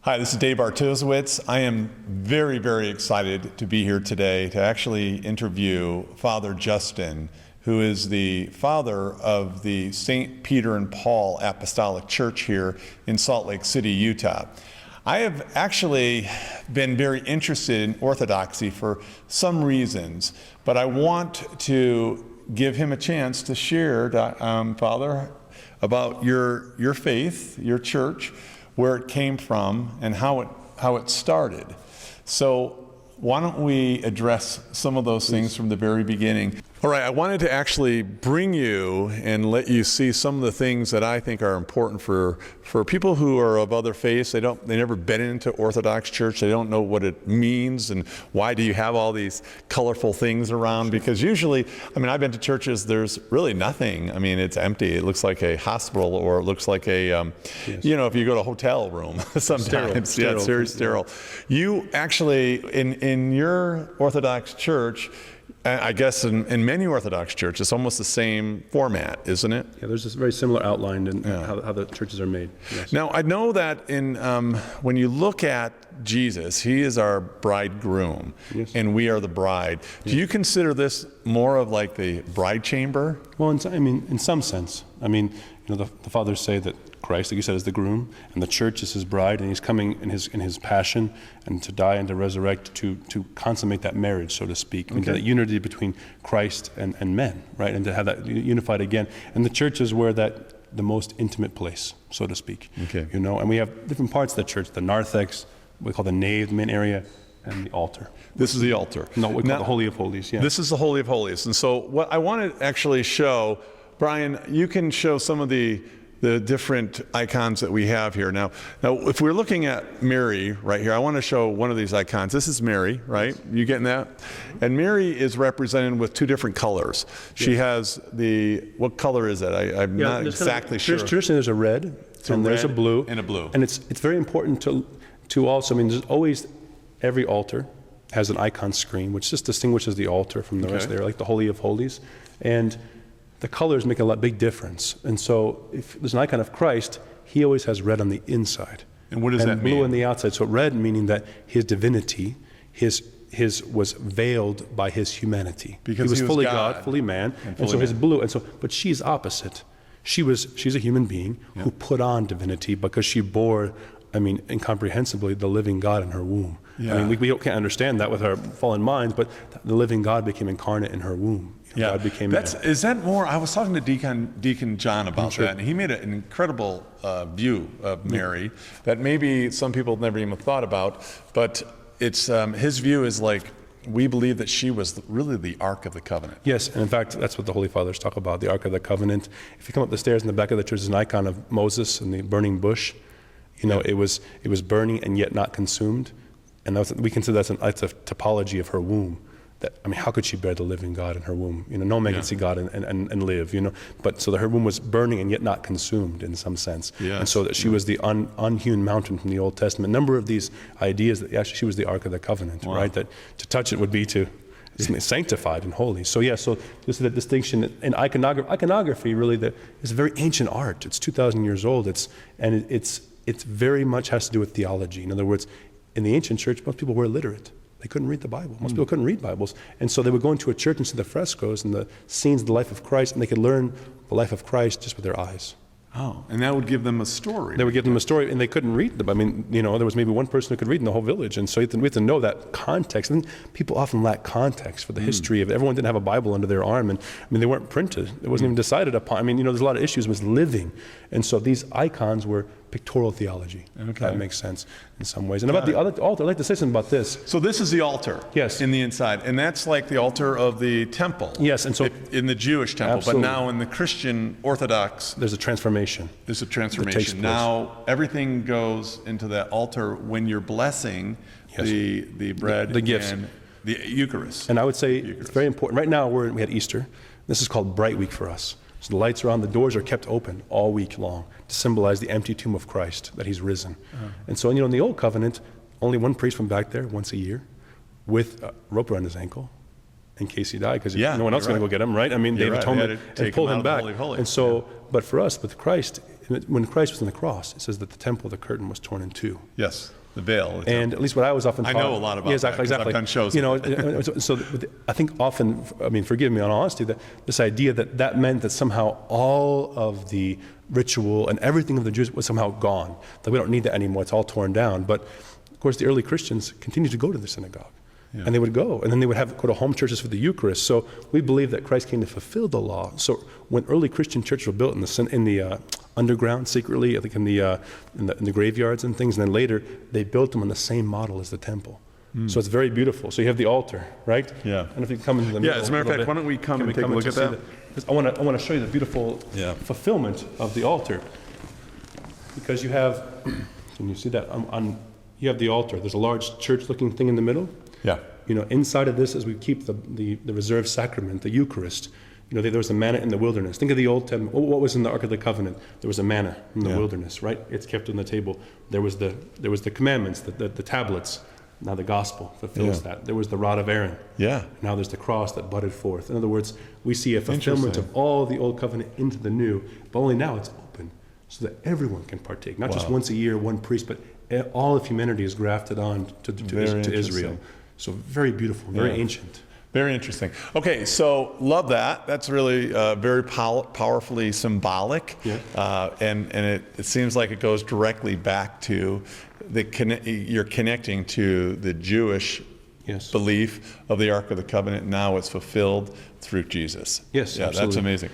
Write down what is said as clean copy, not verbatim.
Hi, this is Dave Bartosiewicz. I am very, very excited to be here today to actually interview Father Justin, who is the father of the St. Peter and Paul Apostolic Church here in Salt Lake City, Utah. I have actually been very interested in Orthodoxy for some reasons, but I want to give him a chance to share, Father, about your faith, your church, where it came from, and how it started. So why don't we address some of those things from the very beginning? All right, I wanted to actually bring you and let you see some of the things that I think are important for people who are of other faiths. They never been into Orthodox Church. They don't know what it means and why do you have all these colorful things around? Because usually, I've been to churches, there's really nothing. It's empty. It looks like a hospital, or it looks like a, if you go to a hotel room sometimes. Sterile. It's very sterile. You actually, in your Orthodox church, I guess in many Orthodox churches, it's almost the same format, isn't it? Yeah, there's this very similar outline in how the churches are made. Yes. Now, I know that when you look at Jesus, he is our bridegroom, yes, and we are the bride. Yes. Do you consider this more of like the bride chamber? Well, in some sense. The fathers say that Christ, like you said, is the groom, and the church is his bride, and he's coming in his passion, and to die and to resurrect to consummate that marriage, so to speak, okay, that unity between Christ and men, right, and to have that unified again. And the church is where the most intimate place, so to speak. Okay. And we have different parts of the church: the narthex, we call the nave, the main area, and the altar. This is the altar. No, we call the Holy of Holies. Yeah. This is the Holy of Holies, and so what I want to actually show, Brian, you can show some of the different icons that we have here. Now, if we're looking at Mary right here, I want to show one of these icons. This is Mary, right? You getting that? And Mary is represented with two different colors. She has what color is that? I'm not exactly sure. Traditionally, there's a red, there's a blue. And a blue. And it's very important to also, there's always, every altar has an icon screen, which just distinguishes the altar from the rest there, like the Holy of Holies. And the colors make a big difference. And so if there's an icon of Christ, he always has red on the inside. And what does that mean? And blue on the outside. So red meaning that his divinity, his was veiled by his humanity. Because he was fully God, fully man. And so his blue, but she's opposite. She's a human being who put on divinity because she bore, incomprehensibly, the living God in her womb. Yeah. We can't understand that with our fallen minds, but the living God became incarnate in her womb. Yeah, God became is that more? I was talking to Deacon John about that, and he made an incredible view of Mary that maybe some people never even thought about. But it's his view is like, we believe that she was really the Ark of the Covenant. Yes, and in fact, that's what the Holy Fathers talk about, the Ark of the Covenant. If you come up the stairs in the back of the church, there's an icon of Moses and the burning bush. It was burning and yet not consumed, and we consider that's a typology of her womb. How could she bear the living God in her womb? No man can see God and live, But so that her womb was burning and yet not consumed in some sense. Yes. And so that she was the unhewn mountain from the Old Testament. A number of these ideas that actually she was the Ark of the Covenant, right? That to touch it would be to sanctified and holy. So this is the distinction in iconography. Really, is a very ancient art. It's 2,000 years old. It's very much has to do with theology. In other words, in the ancient church, most people were illiterate. They couldn't read the Bible. Most people couldn't read Bibles. And so they would go into a church and see the frescoes and the scenes of the life of Christ, and they could learn the life of Christ just with their eyes. Oh, and that would give them a story. They would give them a story, and they couldn't read them. There was maybe one person who could read in the whole village, and so we have to know that context. And people often lack context for the history of it. Everyone didn't have a Bible under their arm, and they weren't printed. It wasn't even decided upon. There's a lot of issues with living. And so these icons were pictorial theology. Okay. That makes sense in some ways. And about the other altar, I'd like to say something about this. So this is the altar. Yes. In the inside. And that's like the altar of the temple. Yes. And so in the Jewish temple. Absolutely. But now in the Christian Orthodox, there's a transformation. There's a transformation. Now everything goes into that altar when you're blessing the bread, the gifts, and the Eucharist. And I would say it's very important. Right now we had Easter. This is called Bright Week for us. So the lights are on, the doors are kept open all week long to symbolize the empty tomb of Christ, that he's risen. And so, in the Old Covenant, only one priest from back there once a year with a rope around his ankle in case he died, because no one else is going to go get him, right? They have atonement and pull him back. And so, but for us, with Christ, when Christ was on the cross, it says that the temple, the curtain was torn in two. Yes, the veil. And at least what I was often taught. I know a lot about yeah, exactly, that, 'cause exactly. I've done shows. You know, so I think often, I mean, forgive me in all honesty, that this idea that meant that somehow all of the ritual and everything of the Jews was somehow gone. That we don't need that anymore. It's all torn down. But of course, the early Christians continued to go to the synagogue. Yeah. And they would go, and then they would go to home churches for the Eucharist. So we believe that Christ came to fulfill the law. So when early Christian churches were built in the underground, secretly, like in the graveyards and things, and then later they built them on the same model as the temple. So it's very beautiful. So you have the altar, right? Yeah. And if you come into the middle, as a matter of fact, why don't we come and take a look at that? I want to show you the beautiful fulfillment of the altar, because you have. Can you see that? You have the altar. There's a large church-looking thing in the middle. Yeah. You know, inside of this, as we keep the reserved sacrament, the Eucharist, you know, there was a manna in the wilderness. Think of the Old Testament. What was in the Ark of the Covenant? There was a manna in the wilderness, right? It's kept on the table. There was the commandments, the tablets. Now the gospel fulfills that. There was the rod of Aaron. Yeah. Now there's the cross that budded forth. In other words, we see a fulfillment of all the Old Covenant into the New, but only now it's open so that everyone can partake. Not just once a year, one priest, but all of humanity is grafted on to Israel. So very beautiful, very ancient. Very interesting. Okay, so love that. That's really very powerfully symbolic. Yeah. And it seems like it goes directly back to you're connecting to the Jewish belief of the Ark of the Covenant. Now it's fulfilled through Jesus. Yes, yeah, absolutely. That's amazing.